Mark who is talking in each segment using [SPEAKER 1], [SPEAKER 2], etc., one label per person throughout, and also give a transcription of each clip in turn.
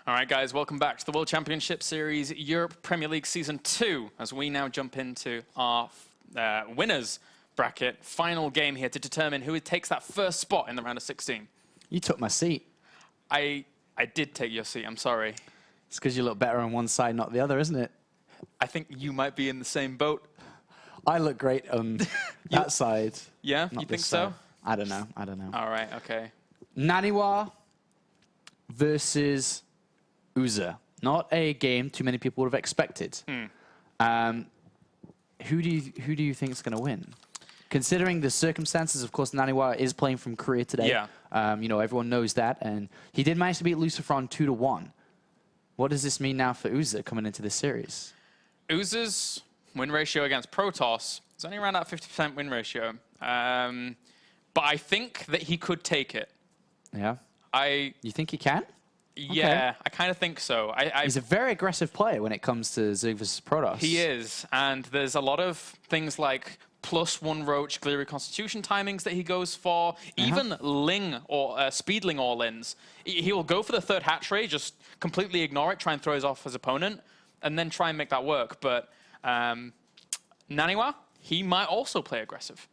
[SPEAKER 1] All right, guys, welcome back to the World Championship Series Europe Premier League Season 2 as we now jump into our winners bracket. Final game here to determine who takes that first spot in the round of 16.
[SPEAKER 2] You took my seat.
[SPEAKER 1] I did take your seat, I'm sorry.
[SPEAKER 2] It's because you look better on one side, not the other, isn't it?
[SPEAKER 1] I think you might be in the same boat.
[SPEAKER 2] I look great on that side.
[SPEAKER 1] Yeah, you think so?
[SPEAKER 2] I don't know. I don't know.
[SPEAKER 1] All right, okay.
[SPEAKER 2] NaNiwa versus uzer. Not a game too many people would have expected. Who do you think is going to win? Considering the circumstances, of course, NaNiwa is playing from Korea today.
[SPEAKER 1] Yeah.
[SPEAKER 2] You know, everyone knows that, and he did manage to beat Lucifron 2-1. What does this mean now for uzer coming into this series?
[SPEAKER 1] Uzer's win ratio against Protoss is only around that 50% win ratio. But I think that he could take it.
[SPEAKER 2] Yeah. You think he can?
[SPEAKER 1] Yeah, okay. I kind of think so.
[SPEAKER 2] He's a very aggressive player when it comes to Zerg versus Protoss.
[SPEAKER 1] He is, and there's a lot of things like +1 Roach Gliru Constitution timings that he goes for, even Ling or Speedling all-ins. He will go for the third hatch ray, just completely ignore it, try and throw his off his opponent, and then try and make that work. But NaNiwa, he might also play aggressive.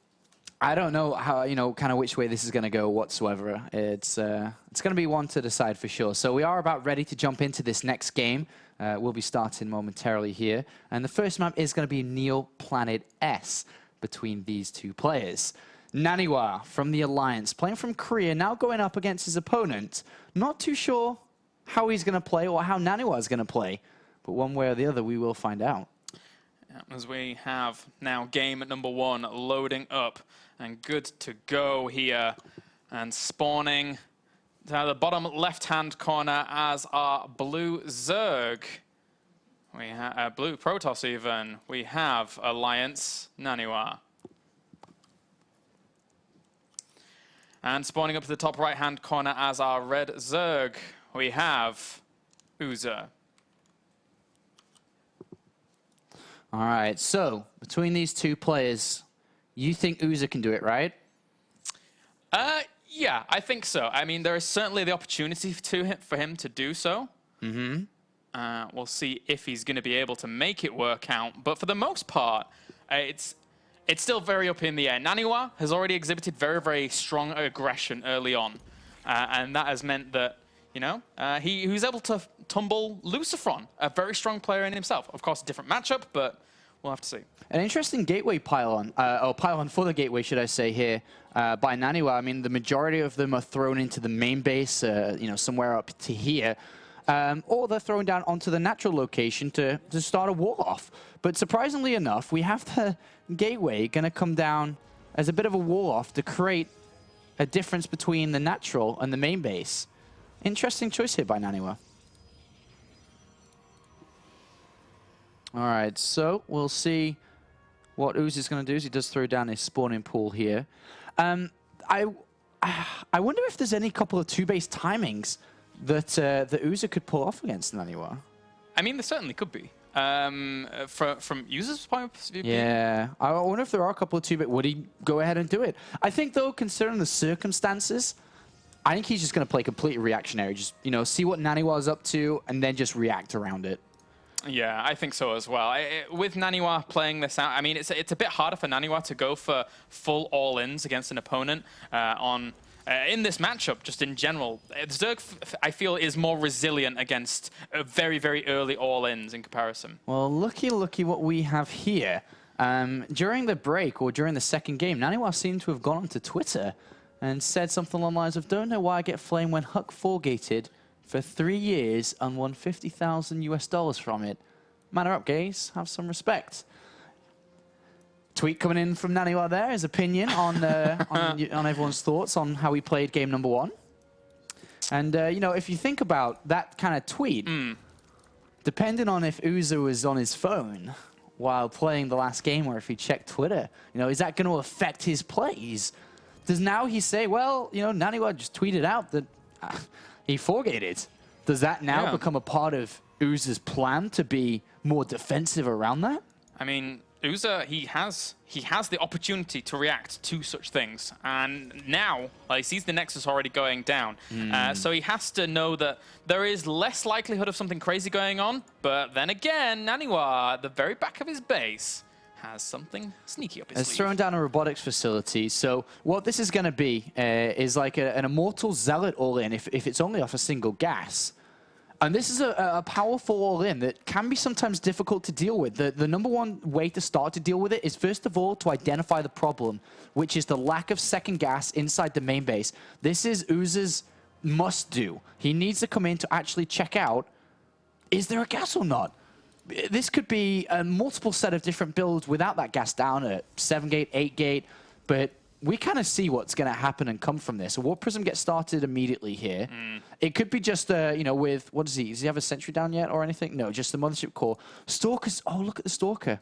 [SPEAKER 2] I don't know how, you know, kind of which way this is going to go whatsoever. It's going to be one to decide for sure. So we are about ready to jump into this next game. We'll be starting momentarily here. And the first map is going to be Neo Planet S between these two players. NaNiwa from the Alliance, playing from Korea, now going up against his opponent. Not too sure how he's going to play or how NaNiwa is going to play. But one way or the other, we will find out.
[SPEAKER 1] As we have now game number 1 loading up and good to go here, and spawning to the bottom left-hand corner as our blue Zerg. We have blue Protoss even. We have Alliance NaNiwa. And spawning up to the top right-hand corner as our red Zerg, we have uzer.
[SPEAKER 2] All right, so between these two players, you think uzer can do it, right?
[SPEAKER 1] Yeah, I think so. I mean, there is certainly the opportunity for him to do so. We'll see if he's going to be able to make it work out. But for the most part, it's still very up in the air. NaNiwa has already exhibited very, very strong aggression early on. And that has meant that, you know, he was able to tumble Lucifron, a very strong player in himself. Of course, a different matchup, but we'll have to see.
[SPEAKER 2] An interesting gateway pylon, or pylon for the gateway, should I say, here by NaNiwa. I mean, the majority of them are thrown into the main base, you know, somewhere up to here. Or they're thrown down onto the natural location to start a wall-off. But surprisingly enough, we have the gateway going to come down as a bit of a wall-off to create a difference between the natural and the main base. Interesting choice here by NaNiwa. All right, so we'll see what uzer is going to do as he does throw down his spawning pool here. I wonder if there's any couple of two-base timings that the uzer could pull off against NaNiwa.
[SPEAKER 1] I mean, there certainly could be. From uzer's point of view.
[SPEAKER 2] Yeah, I wonder if there are a couple of two-base. Would he go ahead and do it? I think, though, considering the circumstances, I think he's just going to play completely reactionary. Just, you know, see what NaNiwa is up to and then just react around it.
[SPEAKER 1] Yeah, I think so as well. With NaNiwa playing this out, I mean, it's a bit harder for NaNiwa to go for full all-ins against an opponent in this matchup, just in general. Zerg, I feel, is more resilient against very, very early all-ins in comparison.
[SPEAKER 2] Well, looky what we have here. During the break, or during the second game, NaNiwa seemed to have gone onto Twitter and said something along the lines of, "Don't know why I get flamed when Huck 4-gated for 3 years and won $50,000 US from it. Manner up, guys. Have some respect." Tweet coming in from NaNiwa there, his opinion on everyone's thoughts on how he played game number 1. And, you know, if you think about that kind of tweet, depending on if uzer was on his phone while playing the last game or if he checked Twitter, you know, is that going to affect his plays? Does now he say, well, you know, NaNiwa just tweeted out that he 4-gated. Does that now become a part of uzer's plan to be more defensive around that?
[SPEAKER 1] I mean, uzer, he has the opportunity to react to such things, and now he sees the Nexus already going down. So he has to know that there is less likelihood of something crazy going on. But then again, NaNiwa, at the very back of his base, has something sneaky up his sleeve.
[SPEAKER 2] It's throwing down a robotics facility. So what this is going to be is like an Immortal Zealot all-in if it's only off a single gas. And this is a powerful all-in that can be sometimes difficult to deal with. The number one way to start to deal with it is, first of all, to identify the problem, which is the lack of second gas inside the main base. This is uzer's must-do. He needs to come in to actually check out, is there a gas or not? This could be a multiple set of different builds without that gas down at 7-gate, 8-gate, but we kind of see what's going to happen and come from this. A Warp Prism gets started immediately here. It could be just, you know, with, what is he? Does he have a sentry down yet or anything? No, just the Mothership Core. Stalker's, oh, look at the Stalker.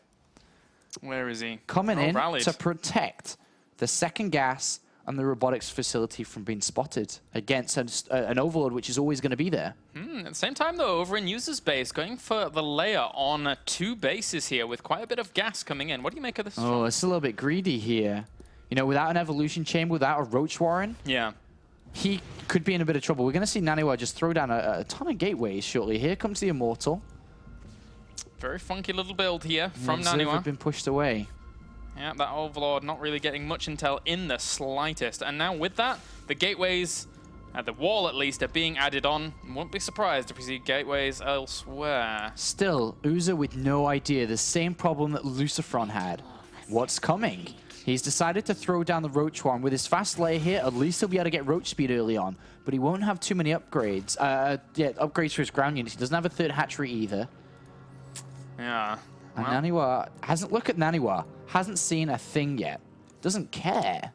[SPEAKER 1] Where is he?
[SPEAKER 2] Coming in
[SPEAKER 1] rallied.
[SPEAKER 2] to protect the second gas and the robotics facility from being spotted against an Overlord, which is always going to be there.
[SPEAKER 1] At the same time, though, over in user's base, going for the layer on 2 bases here with quite a bit of gas coming in. What do you make of this?
[SPEAKER 2] Oh, it's a little bit greedy here. You know, without an evolution chamber, without a Roach Warren,
[SPEAKER 1] yeah,
[SPEAKER 2] he could be in a bit of trouble. We're going to see NaNiwa just throw down a ton of gateways shortly. Here comes the Immortal.
[SPEAKER 1] Very funky little build here from
[SPEAKER 2] NaNiwa
[SPEAKER 1] NaNiwa.
[SPEAKER 2] Been pushed away.
[SPEAKER 1] Yeah, that Overlord not really getting much intel in the slightest. And now with that, the gateways, at the wall at least, are being added on. Won't be surprised if we see gateways elsewhere.
[SPEAKER 2] Still, uzer with no idea. The same problem that Lucifron had. What's coming? He's decided to throw down the Roach Warren. With his fast layer here, at least he'll be able to get Roach speed early on. But he won't have too many upgrades. Yeah, upgrades for his ground units. He doesn't have a third hatchery either.
[SPEAKER 1] Yeah.
[SPEAKER 2] And NaNiwa hasn't, look at NaNiwa, hasn't seen a thing yet. Doesn't care.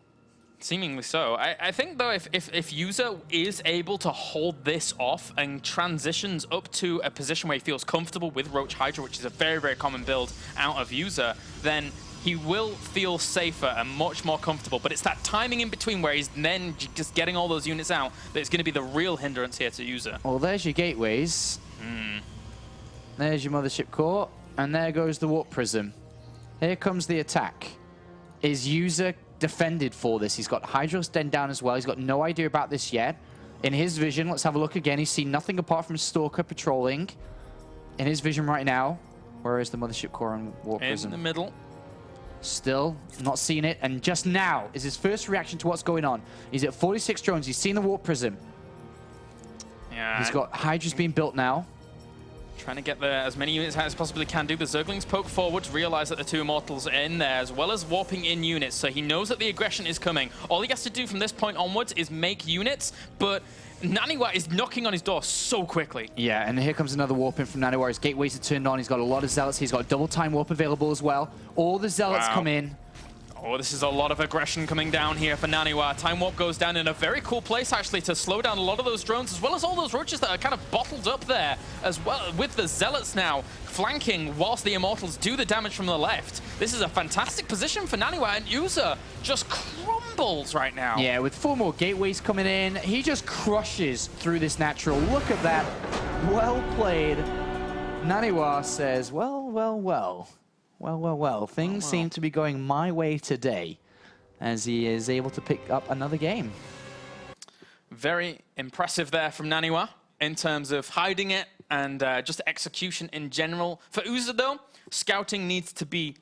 [SPEAKER 1] Seemingly so. I think, though, if user is able to hold this off and transitions up to a position where he feels comfortable with Roach Hydra, which is a very, very common build out of user, then he will feel safer and much more comfortable. But it's that timing in between where he's then just getting all those units out that is going to be the real hindrance here to user.
[SPEAKER 2] Well, there's your gateways. There's your Mothership Core. And there goes the Warp Prism. Here comes the attack. Is user defended for this? He's got Hydros Den down as well. He's got no idea about this yet. In his vision, let's have a look again. He's seen nothing apart from Stalker patrolling. In his vision right now, where is the Mothership Core and Warp Prism?
[SPEAKER 1] In the middle.
[SPEAKER 2] Still not seeing it. And just now is his first reaction to what's going on. He's at 46 drones. He's seen the Warp Prism.
[SPEAKER 1] Yeah.
[SPEAKER 2] He's got Hydras being built now.
[SPEAKER 1] Trying to get there as many units as possibly can do. The Zerglings poke forwards, realize that the 2 Immortals are in there, as well as warping in units. So he knows that the aggression is coming. All he has to do from this point onwards is make units, but NaNiwa is knocking on his door so quickly. Yeah,
[SPEAKER 2] and here comes another warp in from NaNiwa. His gateways are turned on. He's got a lot of Zealots. He's got double time warp available as well. All the Zealots come in.
[SPEAKER 1] Oh, this is a lot of aggression coming down here for NaNiwa. Time Warp goes down in a very cool place, actually, to slow down a lot of those drones, as well as all those roaches that are kind of bottled up there, as well, with the Zealots now flanking whilst the Immortals do the damage from the left. This is a fantastic position for NaNiwa, and uzer just crumbles right now.
[SPEAKER 2] Yeah, with 4 more gateways coming in, he just crushes through this natural. Look at that. Well played. NaNiwa says, well, well, well. Well, things seem to be going my way today as he is able to pick up another game.
[SPEAKER 1] Very impressive there from NaNiwa in terms of hiding it and just execution in general. For uzer, though, scouting needs to be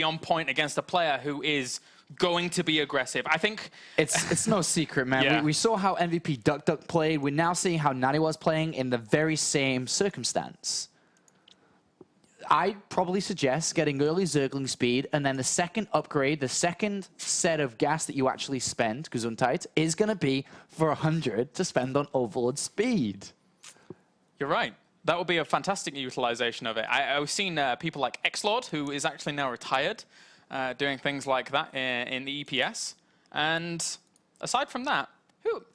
[SPEAKER 1] on point against a player who is going to be aggressive. I think
[SPEAKER 2] it's no secret, man.
[SPEAKER 1] Yeah.
[SPEAKER 2] We saw how MVP Duck played. We're now seeing how NaNiwa's playing in the very same circumstance. I'd probably suggest getting early Zergling speed, and then the second upgrade, the second set of gas that you actually spend, Gesundheit, is going to be for 100 to spend on Overlord speed.
[SPEAKER 1] You're right. That would be a fantastic utilization of it. I've seen people like Xlord, who is actually now retired, doing things like that in the EPS. And aside from that,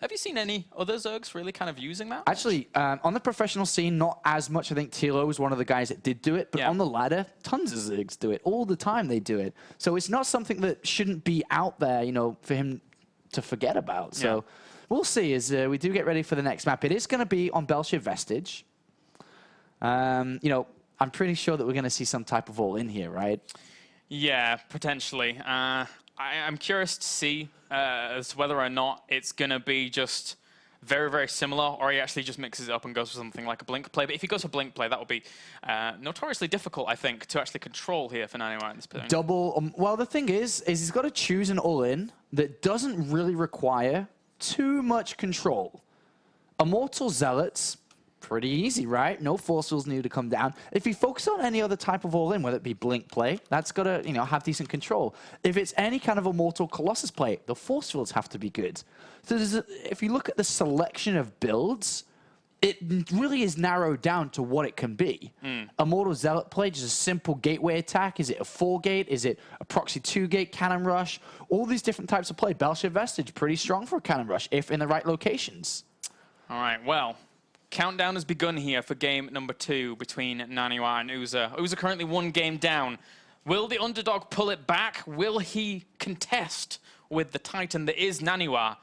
[SPEAKER 1] have you seen any other Zergs really kind of using that?
[SPEAKER 2] Actually, on the professional scene, not as much. I think Tilo was one of the guys that did do it. But on the ladder, tons of Zergs do it. All the time they do it. So it's not something that shouldn't be out there, you know, for him to forget about. So we'll see as we do get ready for the next map. It is going to be on Belshire Vestige. You know, I'm pretty sure that we're going to see some type of all-in here, right?
[SPEAKER 1] Yeah, potentially. I'm curious to see as to whether or not it's going to be just very, very similar, or he actually just mixes it up and goes for something like a blink play. But if he goes for blink play, that will be notoriously difficult, I think, to actually control here for NaNiwa in this position.
[SPEAKER 2] Double. Well, the thing is he's got to choose an all-in that doesn't really require too much control. Immortal Zealots, pretty easy, right? No force fields need to come down. If he focuses on any other type of all-in, whether it be blink play, that's got to, have decent control. If it's any kind of Immortal Colossus play, the force fields have to be good. So if you look at the selection of builds, it really is narrowed down to what it can be. Immortal Zealot play, just a simple gateway attack. Is it a 4-gate? Is it a proxy 2-gate cannon rush? All these different types of play. Belshazzar Vestige, pretty strong for a cannon rush, if in the right locations.
[SPEAKER 1] All right, well, countdown has begun here for game number 2 between NaNiwa and uzer. uzer currently 1 game down. Will the underdog pull it back? Will he contest with the Titan that is NaNiwa?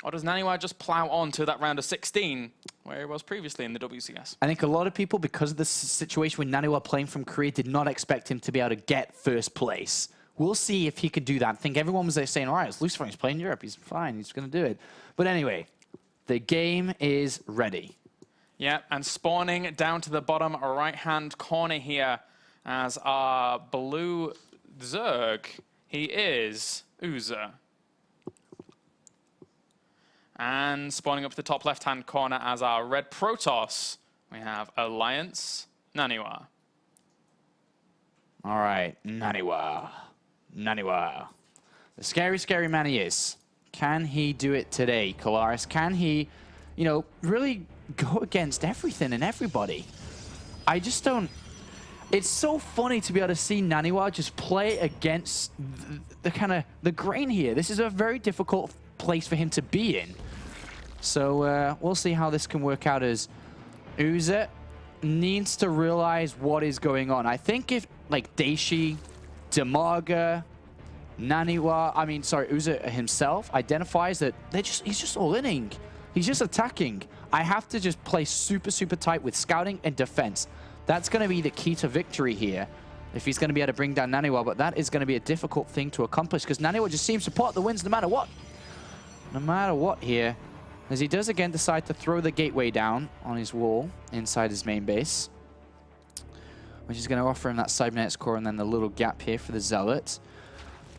[SPEAKER 1] Or does NaNiwa just plow on to that round of 16, where he was previously in the WCS?
[SPEAKER 2] I think a lot of people, because of the situation with NaNiwa playing from Korea, did not expect him to be able to get first place. We'll see if he could do that. I think everyone was there saying, all right, it's Lucifer, he's playing Europe, he's fine, he's going to do it. But anyway, the game is ready.
[SPEAKER 1] Yeah, and spawning down to the bottom right-hand corner here as our blue Zerg, he is uzer. And spawning up to the top left-hand corner as our red Protoss, we have Alliance NaNiwa.
[SPEAKER 2] All right, NaNiwa. NaNiwa. The scary, scary man he is. Can he do it today, Kolaris? Can he, really go against everything and everybody? I just don't... It's so funny to be able to see NaNiwa just play against the grain here. This is a very difficult place for him to be in. So we'll see how this can work out, as uzer needs to realize what is going on. I think if, like, Daishi, Demaga, NaNiwa, uzer himself identifies that he's just all-inning. He's just attacking. I have to just play super, super tight with scouting and defense. That's going to be the key to victory here, if he's going to be able to bring down NaNiwa. But that is going to be a difficult thing to accomplish, because NaNiwa just seems to pot the wins no matter what. No matter what here, as he does again decide to throw the gateway down on his wall inside his main base, which is going to offer him that cybernetics core and then the little gap here for the Zealot.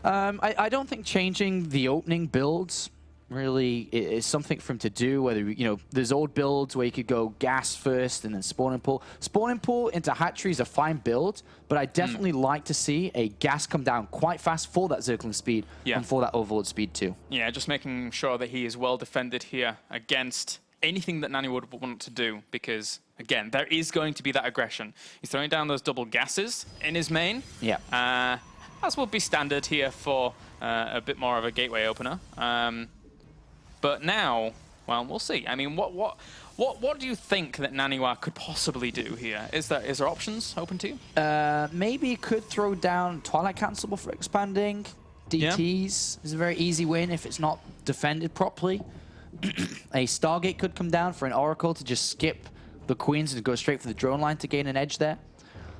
[SPEAKER 2] I don't think changing the opening builds really is something for him to do. Whether, there's old builds where you could go gas first and then spawn and pull. Spawn and pull into hatchery is a fine build, but I definitely like to see a gas come down quite fast for that circling speed and for that overload speed too. Yeah,
[SPEAKER 1] just making sure that he is well defended here against anything that NaNiwa would want to do, because, again, there is going to be that aggression. He's throwing down those double gases in his main.
[SPEAKER 2] Yeah.
[SPEAKER 1] As would be standard here for a bit more of a gateway opener. But now, well, we'll see. I mean, what do you think that NaNiwa could possibly do here? Is there options open to you?
[SPEAKER 2] Maybe could throw down Twilight Council before expanding. DTs is a very easy win if it's not defended properly. A Stargate could come down for an Oracle to just skip the Queens and go straight for the drone line to gain an edge there.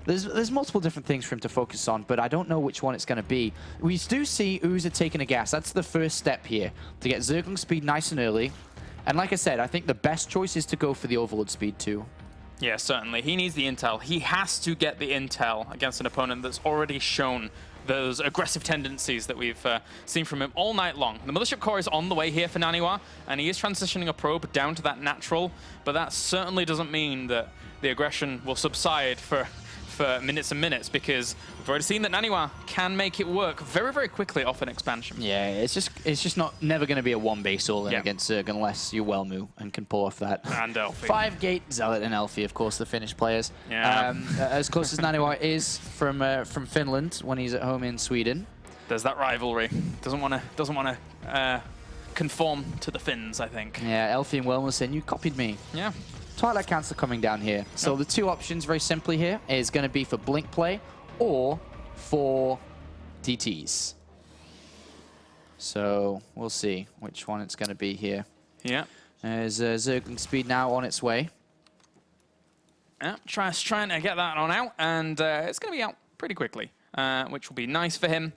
[SPEAKER 2] There's multiple different things for him to focus on, but I don't know which one it's going to be. We do see uzer taking a gas. That's the first step here, to get Zergling speed nice and early. And like I said, I think the best choice is to go for the overload speed too.
[SPEAKER 1] Yeah, certainly. He needs the intel. He has to get the intel against an opponent that's already shown those aggressive tendencies that we've seen from him all night long. The Mothership Core is on the way here for NaNiwa, and he is transitioning a probe down to that natural, but that certainly doesn't mean that the aggression will subside for minutes and minutes, because we've already seen that NaNiwa can make it work very, very quickly off an expansion.
[SPEAKER 2] Yeah, it's just never going to be a one base all in against Zerg unless you Wellmu and can pull off that.
[SPEAKER 1] And Elfie.
[SPEAKER 2] 5-gate Zealot and Elfie, of course, the Finnish players.
[SPEAKER 1] Yeah.
[SPEAKER 2] As close as NaNiwa is from Finland when he's at home in Sweden.
[SPEAKER 1] There's that rivalry. Doesn't want to conform to the Finns, I think.
[SPEAKER 2] Yeah, Elfie and Wellmu saying, you copied me.
[SPEAKER 1] Yeah.
[SPEAKER 2] Twilight Council coming down here. So the two options, very simply here, is going to be for blink play or for DTs. So we'll see which one it's going to be here.
[SPEAKER 1] Yeah.
[SPEAKER 2] There's Zergling speed now on its way.
[SPEAKER 1] Yeah, trying to get that on out, and it's going to be out pretty quickly. which will be nice for him.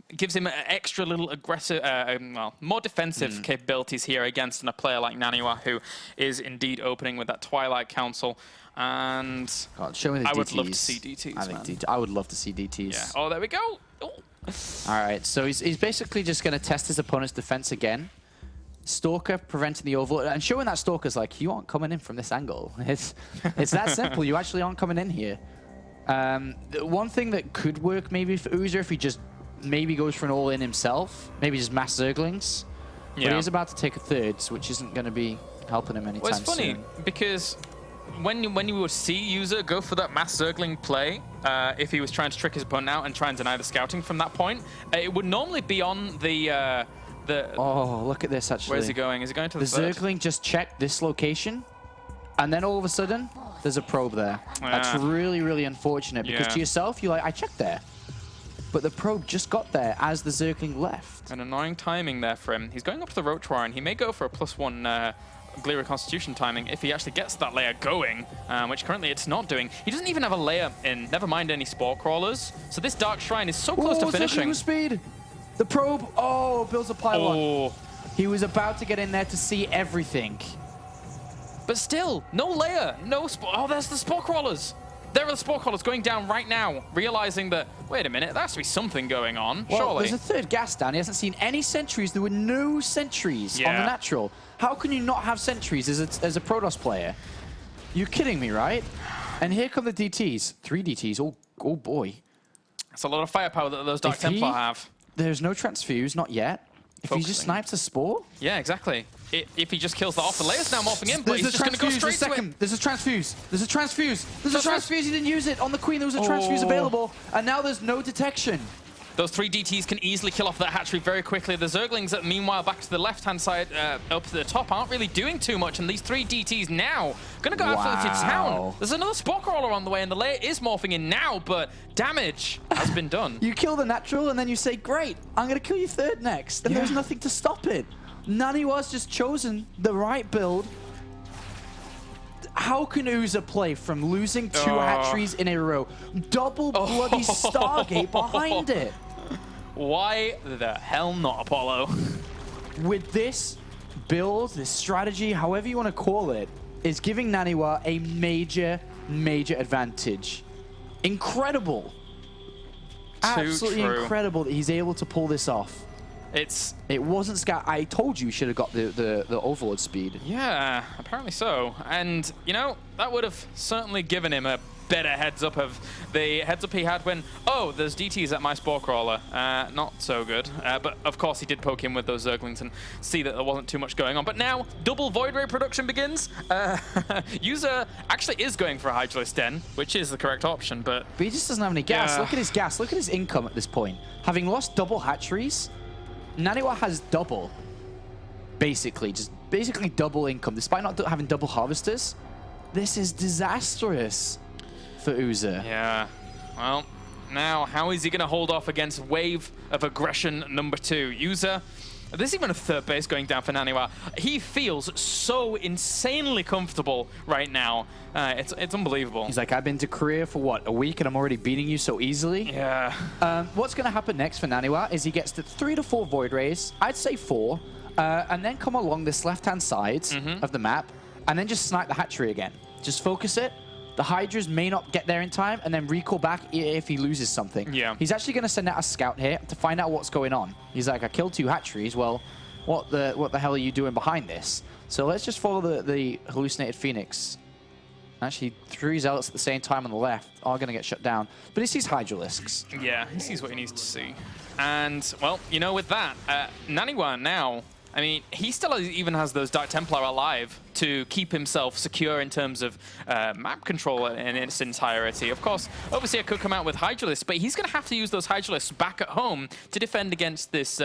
[SPEAKER 1] It gives him extra little aggressive, well, more defensive capabilities here against a player like NaNiwa, who is indeed opening with that Twilight Council. And
[SPEAKER 2] God, show me the
[SPEAKER 1] I
[SPEAKER 2] DTs.
[SPEAKER 1] would love to see DTs,
[SPEAKER 2] I would love to see DTs.
[SPEAKER 1] Yeah. Oh, there we go. Oh.
[SPEAKER 2] All right, so he's basically just going to test his opponent's defense again. Stalker preventing the overload, and showing that Stalker's like, you aren't coming in from this angle. It's that simple. You actually aren't coming in here. The one thing that could work maybe for uzer if he just maybe goes for an all-in himself, maybe just mass Zerglings. Yeah. But he is about to take a third, which isn't going to be helping him anytime soon.
[SPEAKER 1] Well, it's funny, because when you would see uzer go for that mass Zergling play, if he was trying to trick his opponent out and try and deny the scouting from that point, it would normally be on the...
[SPEAKER 2] oh, look at this, actually.
[SPEAKER 1] Where's he going? Is he going to the
[SPEAKER 2] Zergling just checked this location, and then all of a sudden, there's a probe there. That's really, really unfortunate, because to yourself, you're like, I checked there. But the probe just got there as the Zergling left.
[SPEAKER 1] An annoying timing there for him. He's going up to the Ro32, and he may go for a +1 Gliria Constitution timing if he actually gets that layer going, which currently it's not doing. He doesn't even have a layer in, never mind any Spore Crawlers. So this Dark Shrine is so close to finishing.
[SPEAKER 2] Speed. The probe, builds a pylon. He was about to get in there to see everything.
[SPEAKER 1] But still, no layer, no Spore. Oh, there's the Spore Crawlers. There are the Spore Crawlers going down right now, realizing that, wait a minute, there has to be something going on, surely.
[SPEAKER 2] There's a third gas down. He hasn't seen any sentries. There were no sentries on the natural. How can you not have sentries as a Protoss player? You're kidding me, right? And here come the DTs. 3 DTs. Oh boy.
[SPEAKER 1] That's a lot of firepower that those Dark Templar have.
[SPEAKER 2] There's no transfuse, not yet. If he just snipes a Spore?
[SPEAKER 1] Yeah, exactly. If he just kills that off, the layer's now morphing in, but he's just going to go straight to it.
[SPEAKER 2] There's a transfuse. There's a transfuse. There's a transfuse. He didn't use it. On the Queen, there was a transfuse available, and now there's no detection.
[SPEAKER 1] Those 3 DTs can easily kill off that hatchery very quickly. The Zerglings, meanwhile, back to the left-hand side, up to the top, aren't really doing too much. And these 3 DTs now going to go absolutely to town. There's another Spore Crawler on the way, and the layer is morphing in now, but damage has been done.
[SPEAKER 2] You kill the natural, and then you say, great, I'm going to kill you third next. And there's nothing to stop it. NaNiwa's just chosen the right build. How can uzer play from losing 2 hatcheries in a row? Double bloody Stargate behind it.
[SPEAKER 1] Why the hell not, Apollo?
[SPEAKER 2] With this build, this strategy, however you want to call it, is giving NaNiwa a major, major advantage. Incredible. Absolutely incredible that he's able to pull this off. It wasn't scout. I told you should have got the overload speed.
[SPEAKER 1] Yeah, apparently so. And, you know, that would have certainly given him a better heads up of the heads up he had when, there's DTs at my Spore Crawler. Not so good. But, of course, he did poke in with those Zerglings and see that there wasn't too much going on. But now, double Void Ray production begins. User actually is going for a Hydralisk Den, which is the correct option, but
[SPEAKER 2] he just doesn't have any gas. Look at his gas. Look at his income at this point. Having lost double hatcheries, NaNiwa has double, basically double income, despite not having double harvesters. This is disastrous for uzer.
[SPEAKER 1] Yeah, well, now how is he going to hold off against wave of aggression number 2? User, there's even a third base going down for NaNiwa. He feels so insanely comfortable right now. It's unbelievable.
[SPEAKER 2] He's like, I've been to Korea for what, a week, and I'm already beating you so easily?
[SPEAKER 1] Yeah.
[SPEAKER 2] What's going to happen next for NaNiwa is he gets to 3 to 4 Void Rays, I'd say 4, and then come along this left-hand side of the map, and then just snipe the hatchery again. Just focus it. The Hydras may not get there in time, and then recall back if he loses something.
[SPEAKER 1] Yeah.
[SPEAKER 2] He's actually going to send out a scout here to find out what's going on. He's like, I killed 2 hatcheries. Well, what the hell are you doing behind this? So let's just follow the hallucinated Phoenix. Actually, 3 Zealots at the same time on the left are going to get shut down. But he sees Hydralisks.
[SPEAKER 1] Yeah, he sees what he needs to see. And, well, you know, with that, NaNiwa now, I mean, he still even has those Dark Templar alive to keep himself secure in terms of map control in its entirety. Of course, Overseer could come out with Hydralisks, but he's going to have to use those Hydralisks back at home to defend against this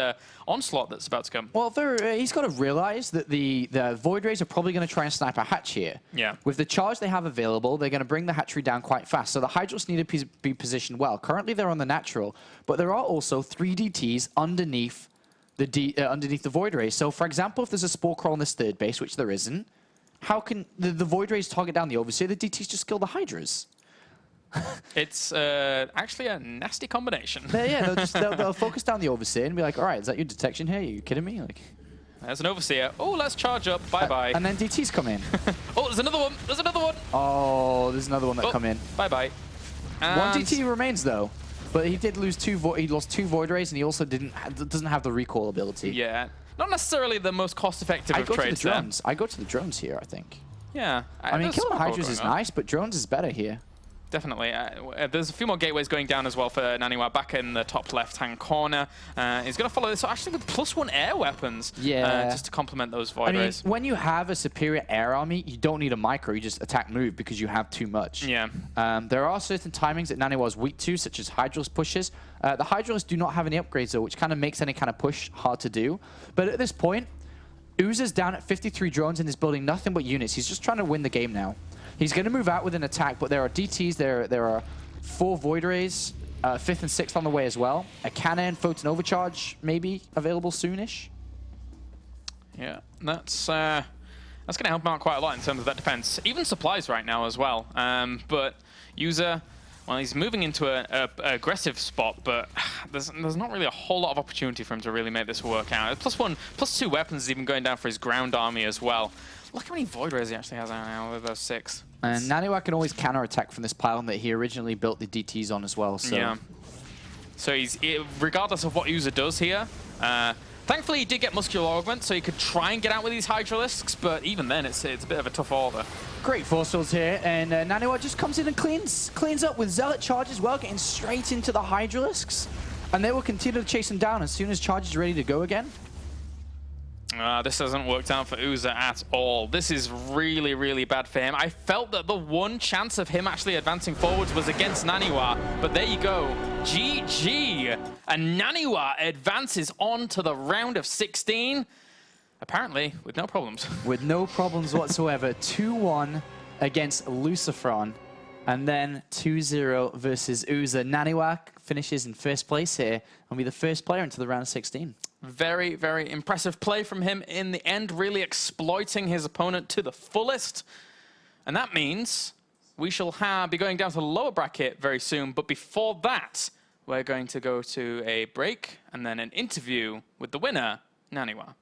[SPEAKER 1] onslaught that's about to come.
[SPEAKER 2] Well, he's got to realize that the Void Rays are probably going to try and snipe a hatch here.
[SPEAKER 1] Yeah.
[SPEAKER 2] With the charge they have available, they're going to bring the hatchery down quite fast. So the Hydralisks need to be positioned well. Currently, they're on the natural, but there are also 3 DTs underneath the Void Rays. So, for example, if there's a Spore Crawl on this third base, which there isn't, how can the Void Rays target down the Overseer? The DTs just kill the Hydras.
[SPEAKER 1] It's actually a nasty combination.
[SPEAKER 2] Yeah, they'll focus down the Overseer and be like, all right, is that your detection here? Are you kidding me? Like,
[SPEAKER 1] there's an Overseer. Oh, let's charge up. Bye-bye.
[SPEAKER 2] And then DTs come in.
[SPEAKER 1] Oh, there's another one. There's another one.
[SPEAKER 2] Oh, there's another one that come in.
[SPEAKER 1] Bye-bye.
[SPEAKER 2] One DT remains, though. But he did lose he lost 2 Void Rays, and he also doesn't have the recall ability.
[SPEAKER 1] Yeah. Not necessarily the most cost-effective of trades there.
[SPEAKER 2] I go to the drones here, I think.
[SPEAKER 1] Yeah.
[SPEAKER 2] I mean, killing Hydras is nice, but drones is better here.
[SPEAKER 1] Definitely. There's a few more gateways going down as well for NaNiwa back in the top left-hand corner. He's going to follow this actually with +1 air weapons just to complement those Void Rays.
[SPEAKER 2] When you have a superior air army, you don't need a micro. You just attack move because you have too much.
[SPEAKER 1] Yeah.
[SPEAKER 2] There are certain timings that NaNiwa is weak to, such as Hydrals pushes. The Hydrals do not have any upgrades, though, which kind of makes any kind of push hard to do. But at this point, Uzer's down at 53 drones and is building nothing but units. He's just trying to win the game now. He's going to move out with an attack, but there are DTs, there are 4 Void Rays, 5th and 6th on the way as well. A cannon, Photon Overcharge, maybe available soonish.
[SPEAKER 1] Yeah, that's going to help him out quite a lot in terms of that defense. Even supplies right now as well. But Uzer, well, he's moving into an aggressive spot, but there's not really a whole lot of opportunity for him to really make this work out. +1, +2 weapons is even going down for his ground army as well. Look how many Void Rays he actually has out now with those 6.
[SPEAKER 2] And NaNiwa can always counter-attack from this pylon that he originally built the DTs on as well. So. Yeah.
[SPEAKER 1] So regardless of what Uzer does here, thankfully he did get Muscular Augment, so he could try and get out with these Hydralisks, but even then it's a bit of a tough order. Great
[SPEAKER 2] force fields here, and NaNiwa just comes in and cleans up with Zealot Charge as well, getting straight into the Hydralisks. And they will continue to chase him down as soon as Charge is ready to go again.
[SPEAKER 1] This hasn't worked out for Uzer at all. This is really, really bad for him. I felt that the one chance of him actually advancing forwards was against NaNiwa, but there you go. GG! And NaNiwa advances on to the round of 16, apparently with no problems.
[SPEAKER 2] With no problems whatsoever. 2-1 against Lucifron, and then 2-0 versus Uzer. NaNiwa finishes in first place here and will be the first player into the round of 16.
[SPEAKER 1] Very, very impressive play from him in the end, really exploiting his opponent to the fullest. And that means we shall be going down to the lower bracket very soon. But before that, we're going to go to a break and then an interview with the winner, NaNiwa.